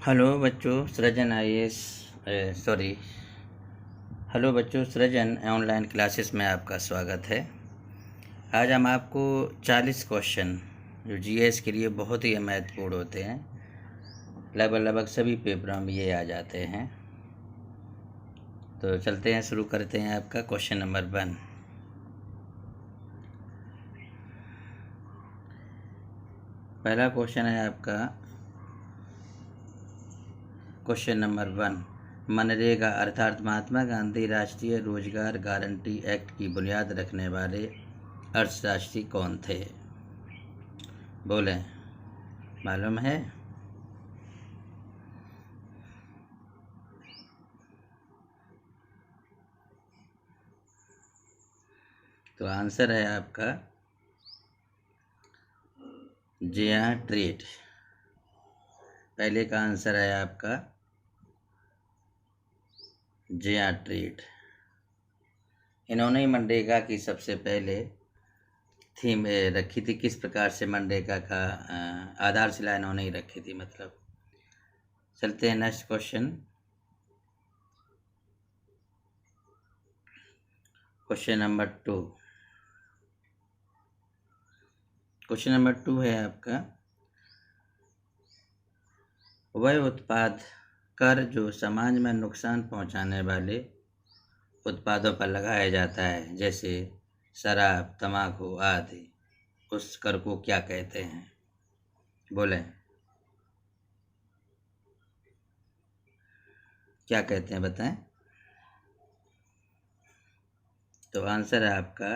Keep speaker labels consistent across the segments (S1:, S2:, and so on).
S1: Hello बच्चों, सृजन IAS sorry hello बच्चों, सृजन ऑनलाइन क्लासेस में आपका स्वागत है। आज हम आपको 40 क्वेश्चन जो जीएस के लिए बहुत ही महत्वपूर्ण होते हैं, लगभग सभी पेपरों में ये आ जाते हैं। तो चलते हैं, शुरू करते हैं। आपका क्वेश्चन नंबर 1। पहला क्वेश्चन है आपका क्वेश्चन नंबर 1। मनरेगा अर्थात महात्मा गांधी राष्ट्रीय रोजगार गारंटी एक्ट की बुनियाद रखने वाले अर्थशास्त्री कौन थे? बोलें, मालूम है? तो आंसर है आपका जिया ट्रीट। पहले का आंसर है आपका जिया ट्रीट। इन्होंने मनरेगा की सबसे पहले थीम रखी थी। किस प्रकार से मनरेगा का आधारशिला इन्होंने ही रखी थी, मतलब। चलते हैं next question. Question number 2। Question number 2 है आपका, वह उत्पाद कर जो समाज में नुकसान पहुंचाने वाले उत्पादों पर लगाया जाता है, जैसे शराब, तंबाकू आदि, उस कर को क्या कहते हैं? बोलें, क्या कहते हैं, बताएं। तो आंसर है आपका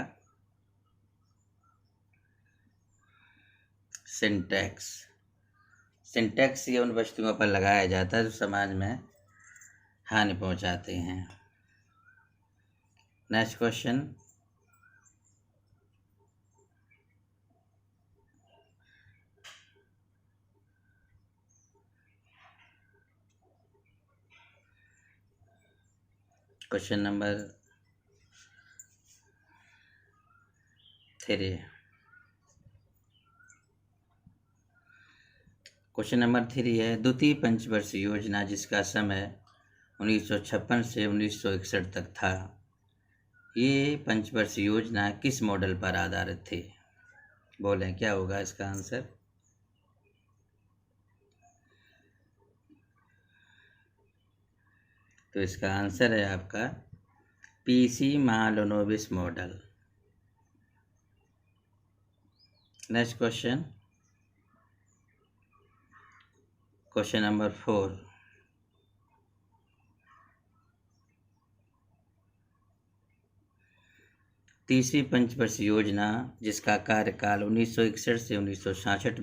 S1: सिंटैक्स। सिंटैक्स ये उन वस्तुओं पर लगाया जाता है जो समाज में हानि पहुंचाते हैं। Next question. Question number 3। Question number 3 है, द्वितीय पंचवर्षीय योजना जिसका समय 1956 से 1961 तक था, ये पंचवर्षीय योजना किस मॉडल पर आधारित थी? बोलें, क्या होगा इसका आंसर? तो इसका आंसर है आपका PC Mahalanobis model. Next question. Question number 4। तीसरी पंचवर्षीय योजना जिसका कार्यकाल 1961 से 1966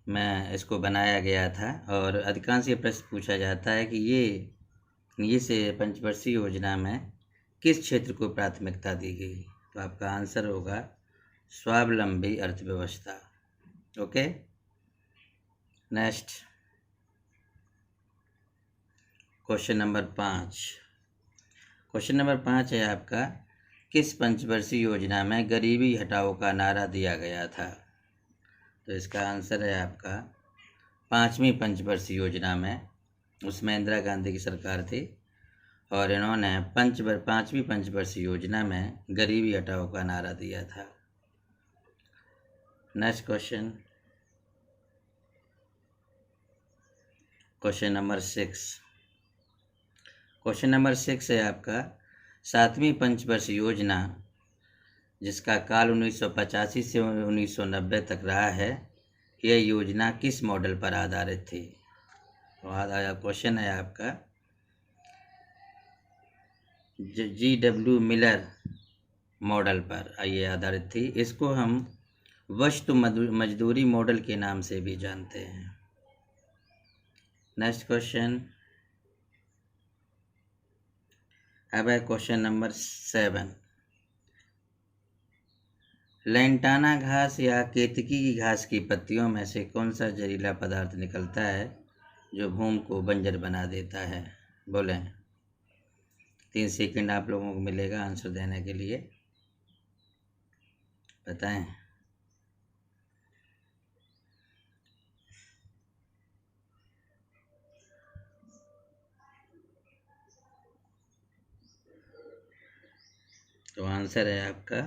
S1: में इसको बनाया गया था, और अधिकांश ये प्रश्न पूछा जाता है कि ये से पंचवर्षीय योजना में किस क्षेत्र को प्राथमिकता दी गई? तो आपका आंसर होगा स्वावलंबी अर्थव्यवस्था। Okay, next question number 5। Question number 5 है आपका, किस पंचवर्षीय योजना में गरीबी हटाओ का नारा दिया गया था? तो इसका आंसर है आपका 5वीं पंचवर्षीय योजना में। उसमें इंदिरा गांधी की सरकार थी और इन्होंने 5वीं पंचवर्षीय योजना में गरीबी हटाओ का नारा दिया था। Next question. Question number 6। Question number 6 है आपका, 7वीं पंचवर्षीय योजना जिसका काल 1985 से 1990 तक रहा है, यह योजना किस मॉडल पर आधारित थी? तो क्वेश्चन है आपका GW मिलर मॉडल पर ये आधारित थी। इसको हम वस्तु मजदूरी मॉडल के नाम से भी जानते हैं। Next question. अब है क्वेश्चन नंबर 7। लैंटाना घास या केतकी की घास की पत्तियों में से कौन सा जहरीला पदार्थ निकलता है जो भूमि को बंजर बना देता है? बोलें, 3 सेकंड आप लोगों को मिलेगा आंसर देने के लिए। बताएं। तो आंसर है आपका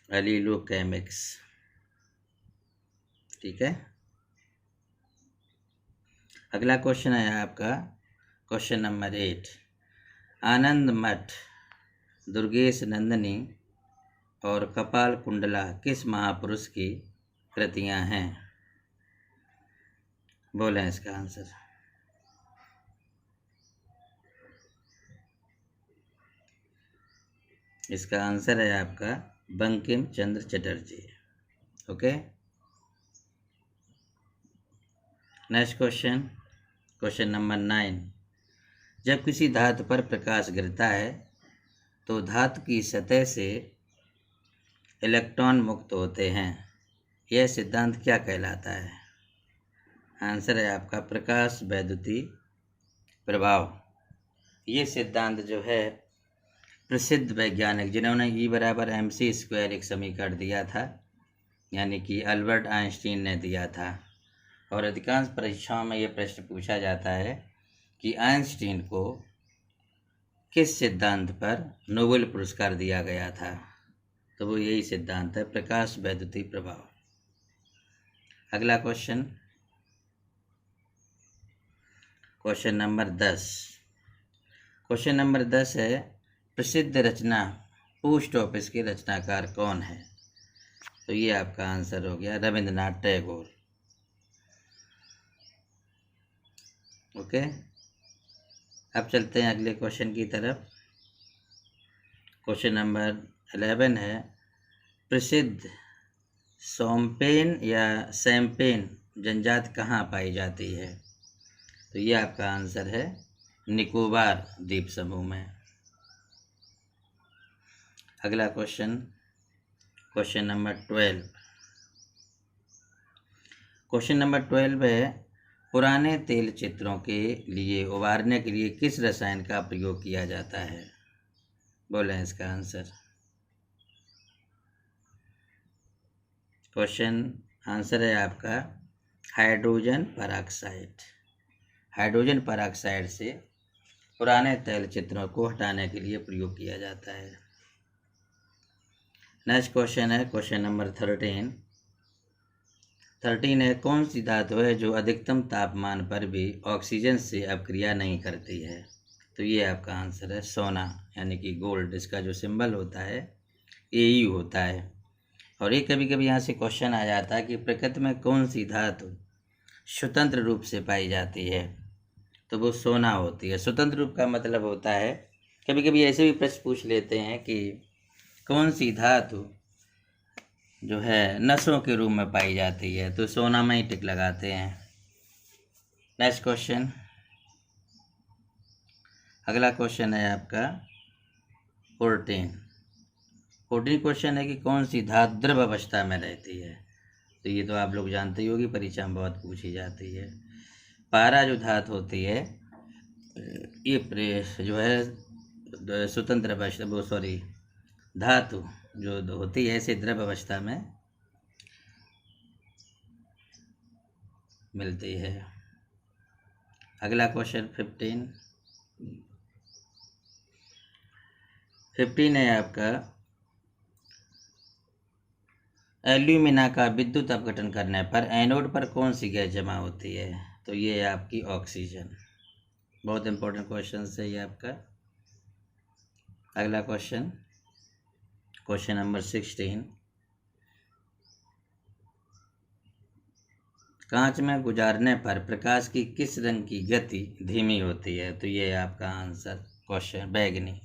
S1: एलिलोकेमिक्स। ठीक है। अगला क्वेश्चन है आपका क्वेश्चन नंबर 8। आनंद मठ, दुर्गेश नंदिनी और कपाल कुंडला किस महापुरुष की कृतियां हैं? बोलें इसका आंसर। इसका आंसर है आपका Bankim Chandra Chatterjee. Okay. Next question, question number 9। जब किसी धातु पर प्रकाश गिरता है तो धातु की सतह से इलेक्ट्रॉन मुक्त होते हैं, यह सिद्धांत क्या कहलाता है? आंसर है आपका प्रकाश वैद्युति प्रभाव। ये सिद्धांत जो है प्रसिद्ध वैज्ञानिक जिन्होंने E=mc² एक समीकरण दिया था, यानी कि अल्बर्ट आइंस्टीन ने दिया था। और अधिकांश परीक्षाओं में ये प्रश्न पूछा जाता है कि आइंस्टीन को किस सिद्धांत पर नोबेल पुरस्कार दिया गया था, तो वो यही सिद्धांत है प्रकाश वैद्युति प्रभाव। अगला question, question number 10। Question number 10 है प्रसिद्ध रचना पोस्ट ऑफिस के रचनाकार कौन है? तो ये आपका आंसर हो गया रविंद्रनाथ टैगोर। ओके। अब चलते हैं अगले क्वेश्चन की तरफ। क्वेश्चन नंबर 11 है प्रसिद्ध शोम्पेन या शैम्पेन जनजाति कहाँ पाई जाती है? तो ये आपका आंसर है निकोबार द्वीप समूह में। अगला question, question number 12। Question number 12 है पुराने तेल चित्रों के लिए उभारने के लिए किस रसायन का प्रयोग किया जाता है? बोलें इसका आंसर। क्वेश्चन आंसर है आपका हाइड्रोजन परऑक्साइड। हाइड्रोजन परऑक्साइड से पुराने तेल चित्रों को हटाने के लिए प्रयोग किया जाता है। नेक्स्ट क्वेश्चन है क्वेश्चन नंबर 13। 13 है कौन सी धातु है जो अधिकतम तापमान पर भी ऑक्सीजन से अपक्रिया नहीं करती है? तो ये आपका आंसर है सोना, यानी कि गोल्ड। इसका जो सिंबल होता है AU होता है। और ये कभी कभी यहाँ से क्वेश्चन आ जाता है कि प्रकृति में कौन सी धातु स्वतंत्र रूप से पाई जाती है? तो वो सोना होती है। स्वतंत्र रूप का मतलब होता है, कभी कभी ऐसे भी प्रश्न पूछ लेते हैं कि कौन सी धातु जो है नसों के रूप में पाई जाती है, तो सोना में ही टिक लगाते हैं। नेक्स्ट क्वेश्चन, अगला क्वेश्चन है आपका 14 क्वेश्चन है कि कौन सी धातु द्रव अवस्था में रहती है? तो ये तो आप लोग जानते ही होगी, परीक्षा में बहुत पूछी जाती है। पारा जो धातु होती है ये जो है स्वतंत्र अवस्था धातु जो होती है ऐसे द्रव अवस्था में मिलती है। अगला क्वेश्चन 15 है आपका एल्यूमिना का विद्युत अपघटन करने पर एनोड पर कौन सी गैस जमा होती है? तो ये है आपकी ऑक्सीजन। बहुत इंपॉर्टेंट क्वेश्चन है ये आपका। अगला क्वेश्चन, क्वेश्चन नंबर 16। कांच में गुजारने पर प्रकाश की किस रंग की गति धीमी होती है? तो ये है आपका आंसर क्वेश्चन बैगनी।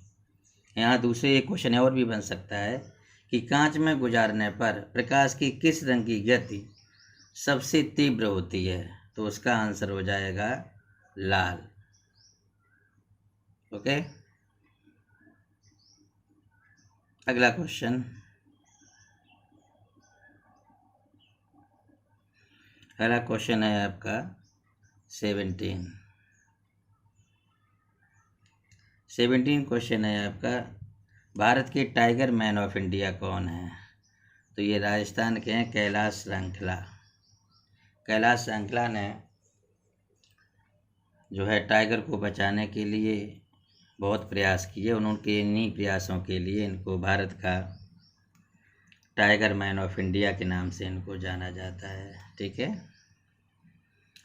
S1: यहाँ दूसरे एक क्वेश्चन और भी बन सकता है कि कांच में गुजारने पर प्रकाश की किस रंग की गति सबसे तीव्र होती है? तो उसका आंसर हो जाएगा लाल। ओके। अगला क्वेश्चन, अगला क्वेश्चन है आपका 17 क्वेश्चन है आपका भारत के टाइगर मैन ऑफ इंडिया कौन है? तो ये राजस्थान के हैं कैलाश श्रृंखला। कैलाश श्रृंखला ने जो है टाइगर को बचाने के लिए बहुत प्रयास किए। उनके इन्हीं प्रयासों के लिए इनको भारत का टाइगर मैन ऑफ इंडिया के नाम से इनको जाना जाता है। ठीक है।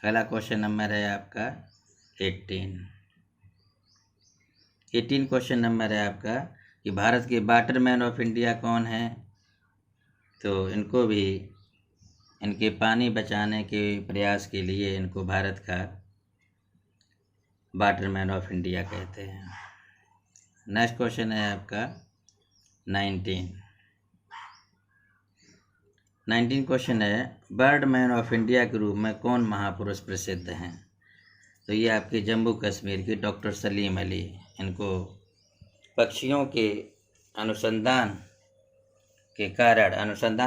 S1: अगला क्वेश्चन नंबर है आपका 18 क्वेश्चन नंबर है आपका कि भारत के वाटर मैन ऑफ इंडिया कौन है। तो इनको भी इनके पानी बचाने के प्रयास के लिए इनको भारत का वाटर मैन ऑफ इंडिया कहते हैं। नेक्स्ट क्वेश्चन है आपका 19 क्वेश्चन है बर्ड मैन ऑफ इंडिया के रूप में कौन महापुरुष प्रसिद्ध हैं। तो ये आपके जम्मू कश्मीर के डॉक्टर सलीम अली। इनको पक्षियों के अनुसंधान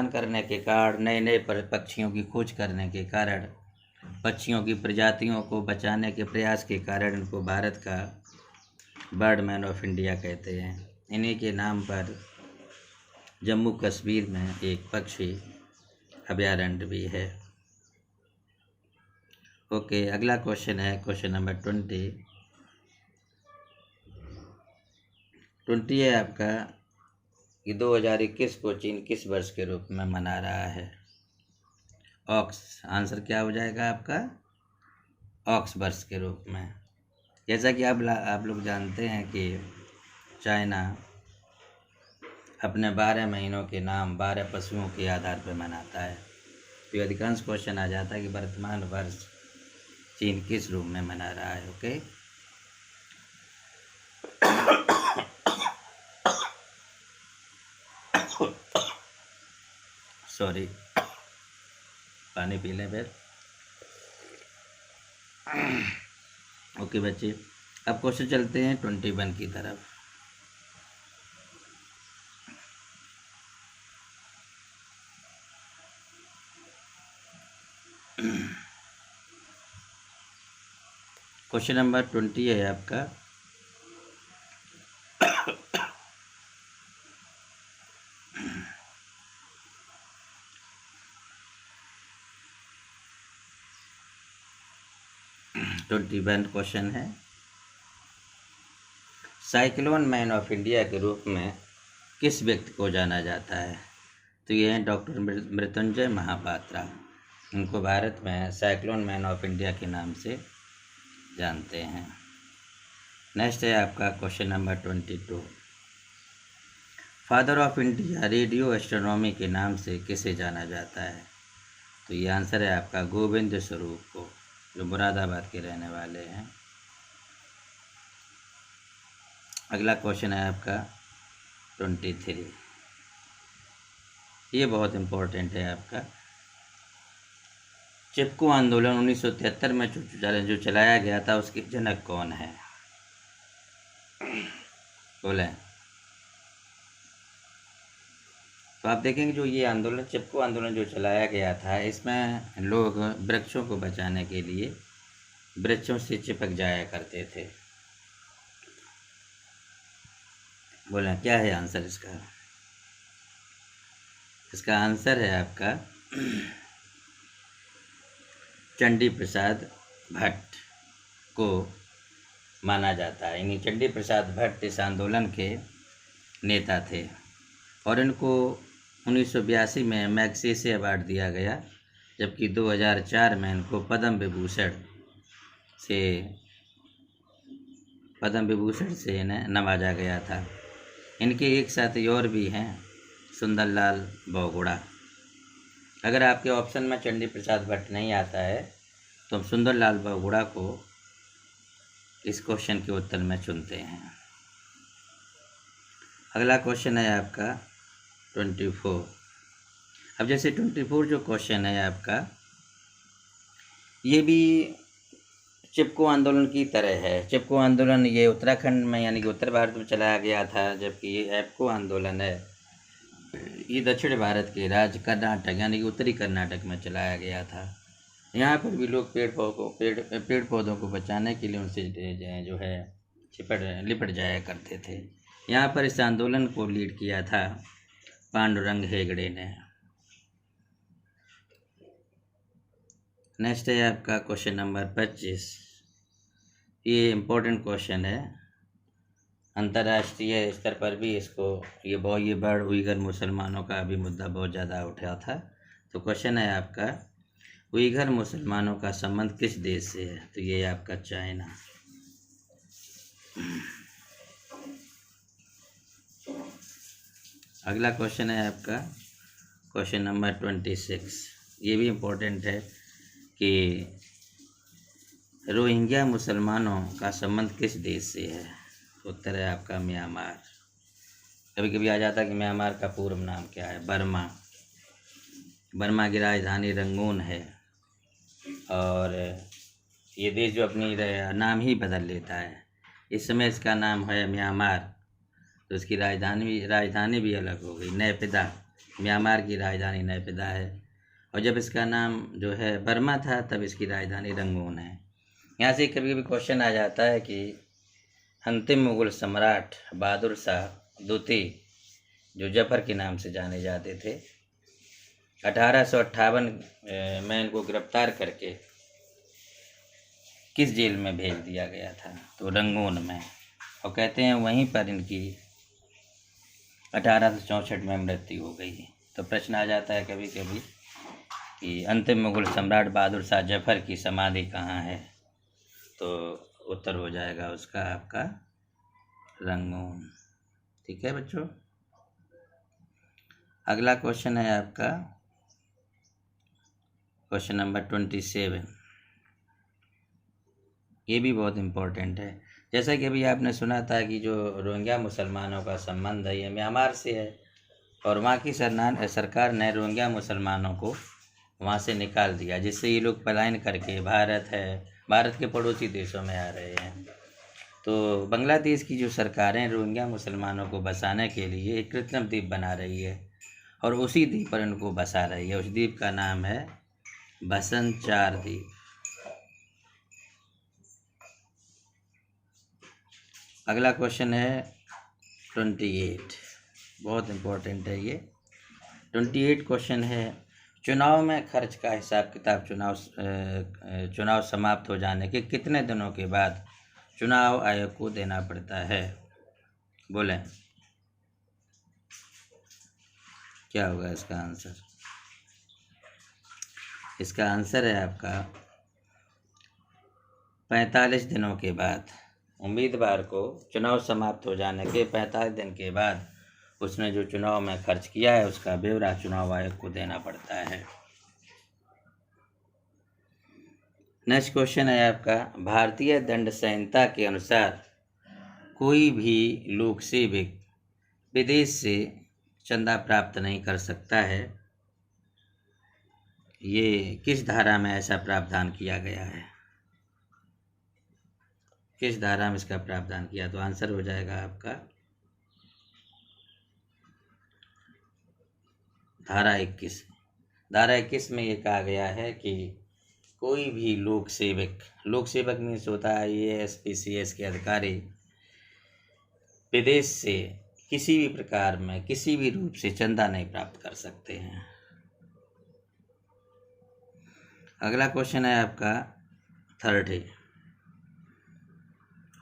S1: करने के कारण नए नए पक्षियों की खोज करने के कारण पक्षियों की प्रजातियों को बचाने के प्रयास के कारण इनको भारत का बर्ड मैन ऑफ इंडिया कहते हैं। इन्हीं के नाम पर जम्मू कश्मीर में एक पक्षी अभयारण्य भी है। ओके, अगला क्वेश्चन है क्वेश्चन नंबर 20 है आपका कि 2021 को चीन किस वर्ष के रूप में मना रहा है। ऑक्स, आंसर क्या हो जाएगा आपका ऑक्स वर्ष के रूप में। जैसा कि आप लोग जानते हैं कि चाइना अपने 12 महीनों के नाम 12 पशुओं के आधार पर मनाता है। तो अधिकांश क्वेश्चन आ जाता है कि वर्तमान वर्ष चीन किस रूप में मना रहा है। ओके, सॉरी, पानी पी लें फिर। ओके बच्चे, अब क्वेश्चन चलते हैं 21 की तरफ। क्वेश्चन नंबर 20 है आपका क्वेश्चन है साइक्लोन मैन ऑफ इंडिया के रूप में किस व्यक्ति को जाना जाता है। तो ये हैं डॉक्टर मृत्युंजय महापात्रा। इनको भारत में साइक्लोन मैन ऑफ इंडिया के नाम से जानते हैं। नेक्स्ट है आपका question number 22, father of India radio astronomy के नाम से किसे जाना जाता है। तो ये आंसर है आपका गोविंद स्वरूप को, जो मुरादाबाद के रहने वाले हैं। अगला क्वेश्चन है आपका 23, ये बहुत इम्पोर्टेंट है आपका। चिपको आंदोलन 1973 में जो चलाया गया था उसके जनक कौन है। बोले तो आप देखेंगे जो ये आंदोलन चिपको आंदोलन जो चलाया गया था, इसमें लोग वृक्षों को बचाने के लिए वृक्षों से चिपक जाया करते थे। बोले क्या है आंसर इसका। इसका आंसर है आपका चंडी प्रसाद भट्ट को माना जाता है। इन्हीं चंडी प्रसाद भट्ट इस आंदोलन के नेता थे और इनको 1982 में मैग्सेसे अवार्ड दिया गया, जबकि 2004 में इनको पद्म विभूषण से इन्हें नवाजा गया था। इनके एक साथी और भी हैं, सुंदरलाल बहुगुणा। अगर आपके ऑप्शन में चंडी प्रसाद भट्ट नहीं आता है तो हम सुंदरलाल बहुगुणा को इस क्वेश्चन के उत्तर में चुनते हैं। अगला क्वेश्चन है आपका 24। अब जैसे 24 जो क्वेश्चन है आपका, ये भी चिपको आंदोलन की तरह है। चिपको आंदोलन ये उत्तराखंड में यानी कि उत्तर भारत में चलाया गया था, जबकि ये एप्को आंदोलन है ये दक्षिण भारत के राज्य कर्नाटक यानी कि उत्तरी कर्नाटक में चलाया गया था। यहाँ पर भी लोग पेड़ पौधों को बचाने के लिए उनसे जो है लिपट जाया करते थे। यहाँ पर इस आंदोलन को लीड किया था पांडुरंग हेगड़े ने। नेक्स्ट है आपका क्वेश्चन नंबर 25। ये इम्पोर्टेंट क्वेश्चन है अंतर्राष्ट्रीय स्तर पर भी इसको ये बर्ड उइगर मुसलमानों का भी मुद्दा बहुत ज़्यादा उठा था। तो क्वेश्चन है आपका, उइगर मुसलमानों का संबंध किस देश से है? तो ये आपका चाइना। अगला क्वेश्चन है आपका क्वेश्चन नंबर 26। ये भी इम्पोर्टेंट है कि रोहिंग्या मुसलमानों का संबंध किस देश से है? उत्तर है आपका म्यांमार। कभी कभी आ जाता है कि म्यांमार का पूर्व नाम क्या है? बर्मा। बर्मा की राजधानी रंगून है, और ये देश जो अपनी नाम ही बदल लेता है, इस समय इसका नाम है म्यांमार, तो इसकी राजधानी भी अलग हो गई, नैपिदा। म्यांमार की राजधानी नैपिदा है, और जब इसका नाम जो है बर्मा था तब इसकी राजधानी रंगून है। यहाँ से कभी कभी क्वेश्चन आ जाता है कि अंतिम मुगल सम्राट बहादुर शाह द्वितीय, जो जफर के नाम से जाने जाते थे, 1858 में इनको गिरफ्तार करके किस जेल में भेज दिया गया था? तो रंगून में। और कहते हैं वहीं पर इनकी 1864 में मृत्यु हो गई। तो प्रश्न आ जाता है कभी कभी कि अंतिम मुगल सम्राट बहादुर शाह जफर की समाधि कहाँ है? तो उत्तर हो जाएगा उसका आपका रंगून। ठीक है बच्चों। अगला क्वेश्चन है आपका क्वेश्चन नंबर 27। ये भी बहुत इम्पोर्टेंट है। जैसा कि अभी आपने सुना था कि जो रोहिंग्या मुसलमानों का संबंध है ये म्यांमार से है, और वहाँ की सरकार ने रोहिंग्या मुसलमानों को वहाँ से निकाल दिया, जिससे ये लोग पलायन करके भारत के पड़ोसी देशों में आ रहे हैं। तो बांग्लादेश की जो सरकारें रोहिंग्या मुसलमानों को बसाने के लिए एक कृत्रिम द्वीप बना रही है, और उसी द्वीप पर उनको बसा रही है। उस द्वीप का नाम है बसंत चार द्वीप। अगला क्वेश्चन है 28। बहुत इम्पोर्टेंट है ये। 28 क्वेश्चन है, चुनाव में खर्च का हिसाब किताब चुनाव समाप्त हो जाने के कितने दिनों के बाद चुनाव आयोग को देना पड़ता है? बोलें क्या होगा इसका आंसर? इसका आंसर है आपका 45 दिनों के बाद। उम्मीदवार को चुनाव समाप्त हो जाने के 45 दिन के बाद उसने जो चुनाव में खर्च किया है उसका ब्यौरा चुनाव आयोग को देना पड़ता है। नेक्स्ट क्वेश्चन है आपका, भारतीय दंड संहिता के अनुसार कोई भी लोक सेवक विदेश से चंदा प्राप्त नहीं कर सकता है। ये किस धारा में ऐसा प्रावधान किया गया है? किस धारा में इसका प्रावधान किया? तो आंसर हो जाएगा आपका धारा 21। धारा 21 में ये कहा गया है कि कोई भी लोक सेवक मीन्स होता है IAS PCS के अधिकारी विदेश से किसी भी प्रकार में किसी भी रूप से चंदा नहीं प्राप्त कर सकते हैं। अगला क्वेश्चन है आपका 30।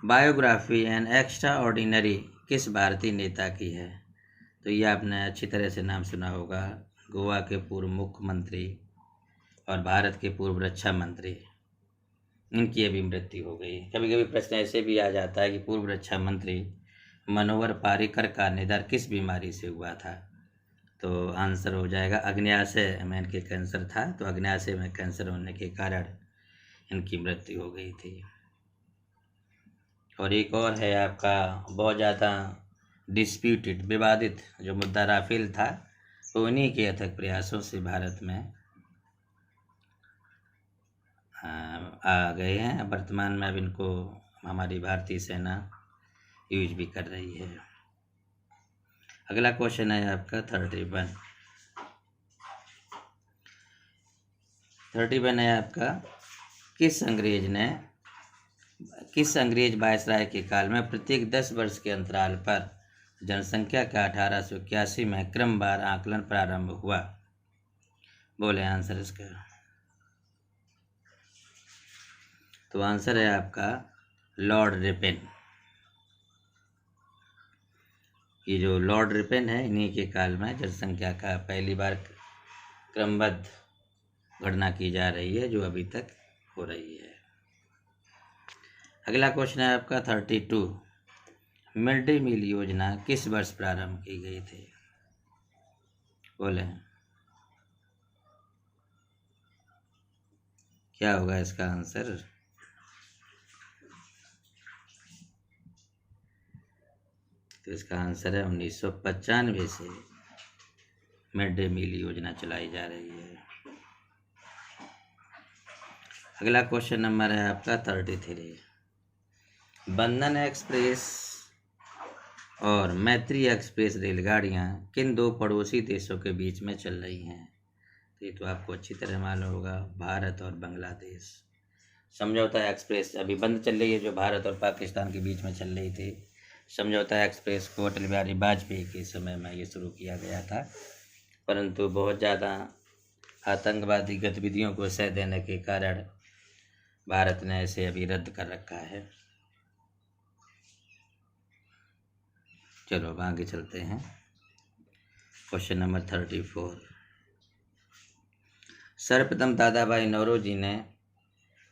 S1: बायोग्राफी एंड एक्स्ट्रा ऑर्डिनरी किस भारतीय नेता की है? तो ये आपने अच्छी तरह से नाम सुना होगा, गोवा के पूर्व मुख्यमंत्री और भारत के पूर्व रक्षा मंत्री, इनकी अभी मृत्यु हो गई। कभी कभी प्रश्न ऐसे भी आ जाता है कि पूर्व रक्षा मंत्री मनोहर पारिकर का निधन किस बीमारी से हुआ था? तो आंसर हो जाएगा अग्न्याशय में इनके कैंसर था, तो अग्न्याशय में कैंसर होने के कारण इनकी मृत्यु हो गई थी। और एक और है आपका बहुत ज़्यादा डिस्प्यूटेड विवादित जो मुद्दा राफेल था, तो उन्हीं के अथक प्रयासों से भारत में आ गए हैं। वर्तमान में अब इनको हमारी भारतीय सेना यूज भी कर रही है। अगला क्वेश्चन है आपका 31। 31 है आपका, किस अंग्रेज वायसराय के काल में प्रत्येक 10 वर्ष के अंतराल पर जनसंख्या का 1881 में क्रमवार आकलन प्रारंभ हुआ? बोले आंसर इसका। तो आंसर है आपका लॉर्ड रिपन। ये जो लॉर्ड रिपेन है, इन्हीं के काल में जनसंख्या का पहली बार क्रमबद्ध गणना की जा रही है, जो अभी तक हो रही है। अगला क्वेश्चन है आपका 32। मिड डे मील योजना किस वर्ष प्रारंभ की गई थी? बोले क्या होगा इसका आंसर? तो इसका आंसर है 1995 से मिड डे मील योजना चलाई जा रही है। अगला क्वेश्चन नंबर है आपका 33। बंधन एक्सप्रेस और मैत्री एक्सप्रेस रेलगाड़ियाँ किन दो पड़ोसी देशों के बीच में चल रही हैं? तो ये तो आपको अच्छी तरह मालूम होगा, भारत और बांग्लादेश। समझौता एक्सप्रेस अभी बंद चल रही है, जो भारत और पाकिस्तान के बीच में चल रही थी। समझौता एक्सप्रेस को अटल बिहारी वाजपेयी के समय में ये शुरू किया गया था, परंतु बहुत ज़्यादा आतंकवादी गतिविधियों को सह देने के कारण भारत ने इसे अभी रद्द कर रखा है। चलो अब आगे चलते हैं। Question number 34। सर्वप्रथम दादा भाई नौरोजी ने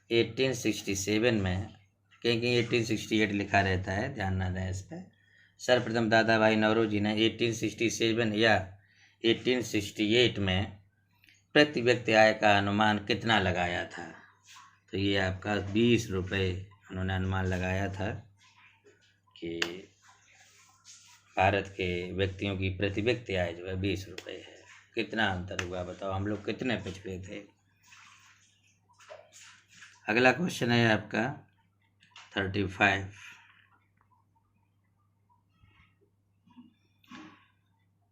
S1: 1867 में, क्योंकि 1868 लिखा रहता है, ध्यान ना दें इस पर। सर्वप्रथम दादा भाई नौरोजी ने 1867 या 1868 में प्रति व्यक्ति आय का अनुमान कितना लगाया था? तो ये आपका 20 रुपये उन्होंने अनुमान लगाया था कि भारत के व्यक्तियों की प्रति व्यक्ति आय जो है 20 रुपये है। कितना अंतर हुआ बताओ, हम लोग कितने पिछड़े थे। अगला क्वेश्चन है आपका 35।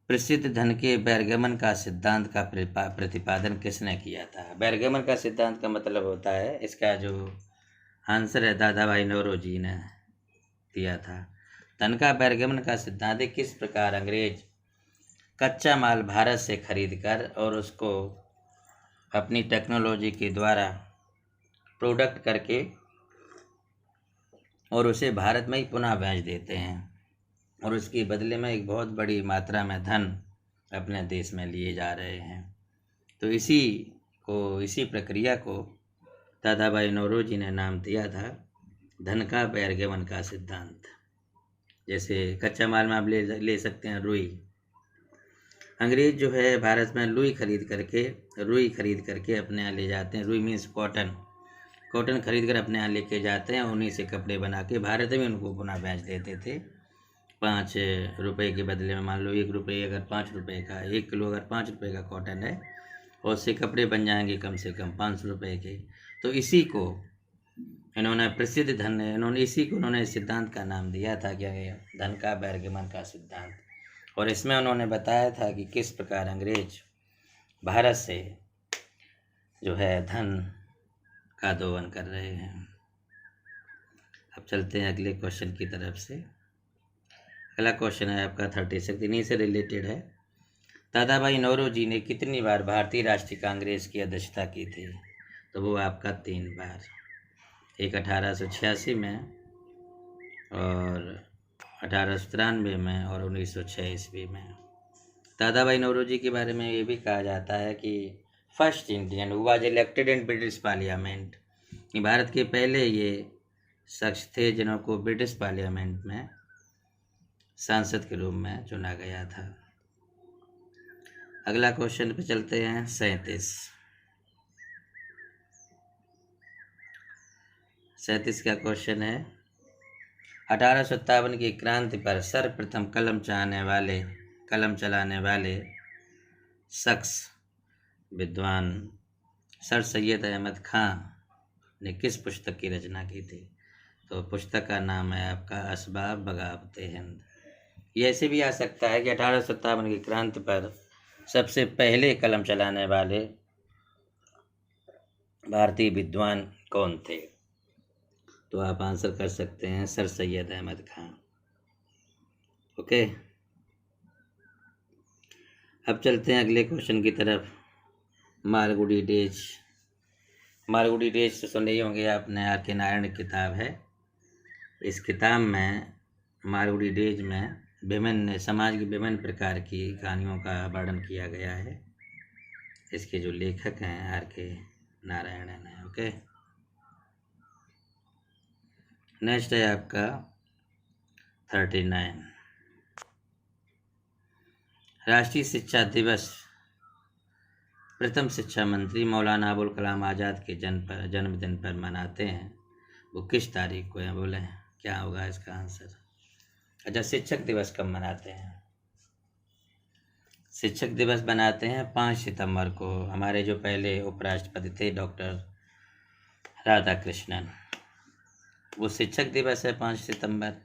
S1: प्रसिद्ध धन के बहिर्गमन का सिद्धांत का प्रतिपादन किसने किया था? बहिर्गमन का सिद्धांत का मतलब होता है, इसका जो आंसर है दादा भाई नौरोजी ने दिया था। धन का बहिर्गमन का सिद्धांत किस प्रकार अंग्रेज कच्चा माल भारत से खरीद कर और उसको अपनी टेक्नोलॉजी के द्वारा प्रोडक्ट करके और उसे भारत में ही पुनः बेच देते हैं, और उसके बदले में एक बहुत बड़ी मात्रा में धन अपने देश में लिए जा रहे हैं। तो इसी प्रक्रिया को दादा भाई नौरोजी ने नाम दिया था धन का बहिर्गमन का सिद्धांत। जैसे कच्चा माल में आप ले सकते हैं रुई। अंग्रेज जो है भारत में रुई खरीद करके अपने यहाँ ले जाते हैं। रुई मीन्स कॉटन खरीद कर अपने यहाँ लेके जाते हैं, उन्हीं से कपड़े बना के भारत में उनको पुनः बेच देते थे 5 रुपये के बदले में। मान लो 1 रुपये अगर 5 रुपये का 1 किलो अगर 5 रुपये का कॉटन है, और उससे कपड़े बन जाएंगे कम से कम 500 रुपये के। तो इसी को उन्होंने सिद्धांत का नाम दिया था क्या, धन का बहिर्गमन का सिद्धांत। और इसमें उन्होंने बताया था कि किस प्रकार अंग्रेज भारत से जो है धन का दोहन कर रहे हैं। अब चलते हैं अगले क्वेश्चन की तरफ से। अगला क्वेश्चन है आपका 36, इन्हीं से रिलेटेड है। दादा भाई नौरोजी ने कितनी बार भारतीय राष्ट्रीय कांग्रेस की अध्यक्षता की थी? तो वो आपका 3 बार, एक 1886 में और 1893 में और 1906 ईस्वी में। दादा भाई नौरोजी के बारे में ये भी कहा जाता है कि first Indian who was elected in British parliament, Bharat के पहले ये शख्स थे जिन्हों को ब्रिटिश पार्लियामेंट में सांसद के रूप में चुना गया था। अगला क्वेश्चन पे चलते हैं 37 का क्वेश्चन है। 1857 की क्रांति पर सर्वप्रथम कलम चलाने वाले शख्स विद्वान सर सैयद अहमद खां ने किस पुस्तक की रचना की थी? तो पुस्तक का नाम है आपका असबाब बगावते हिंद। ये ऐसे भी आ सकता है कि 1857 की क्रांति पर सबसे पहले कलम चलाने वाले भारतीय विद्वान कौन थे? तो आप आंसर कर सकते हैं सर सैयद अहमद खां। ओके, अब चलते हैं अगले क्वेश्चन की तरफ। मालगुडी डेज तो सुने ही होंगे आपने, R.K. नारायण की किताब है। इस किताब में मालगुडी डेज में विभिन्न समाज की विभिन्न प्रकार की कहानियों का वर्णन किया गया है। इसके जो लेखक हैं R.K. नारायणन है। ओके, नेक्स्ट है आपका 39, राष्ट्रीय शिक्षा दिवस प्रथम शिक्षा मंत्री मौलाना अबुल कलाम आज़ाद के जन्मदिन पर मनाते हैं, वो किस तारीख को है? बोले क्या होगा इसका आंसर? अच्छा, शिक्षक दिवस कब मनाते हैं? शिक्षक दिवस बनाते हैं 5 सितंबर को। हमारे जो पहले उपराष्ट्रपति थे डॉक्टर राधाकृष्णन, वो शिक्षक दिवस है 5 सितंबर।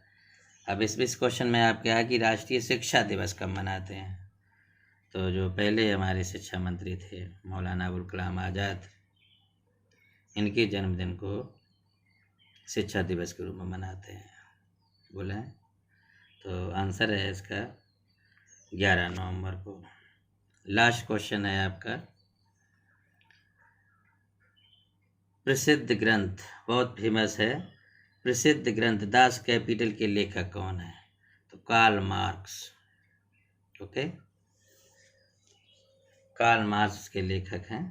S1: अब इस क्वेश्चन में आपके यहाँ कि राष्ट्रीय शिक्षा दिवस कब मनाते हैं, तो जो पहले हमारे शिक्षा मंत्री थे मौलाना अबुल कलाम आज़ाद, इनके जन्मदिन को शिक्षा दिवस के रूप में मनाते हैं। बोले तो आंसर है इसका 11 नवंबर को। लास्ट क्वेश्चन है आपका, प्रसिद्ध ग्रंथ, बहुत फेमस है, प्रसिद्ध ग्रंथ दास कैपिटल के लेखक कौन है? तो Karl Marx. Okay, Karl Marx के लेखक हैं।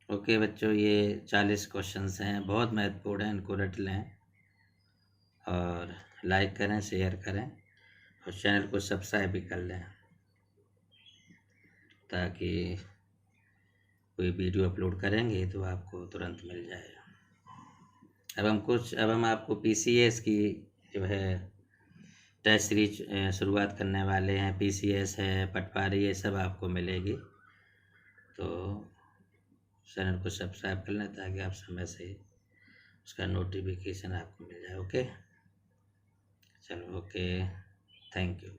S1: ओके बच्चों, ये 40 क्वेश्चंस हैं, बहुत महत्वपूर्ण हैं, इनको रट लें और लाइक करें, शेयर करें और चैनल को सब्सक्राइब भी कर लें ताकि कोई वीडियो अपलोड करेंगे तो आपको तुरंत मिल जाए। अब हम आपको PCS की जो है टेस्ट सीरीज शुरुआत करने वाले हैं। PCS है, पटवारी, ये सब आपको मिलेगी, तो चैनल को सब्सक्राइब कर लें ताकि आप समय से उसका नोटिफिकेशन आपको मिल जाए। ओके, चलो, ओके, थैंक यू।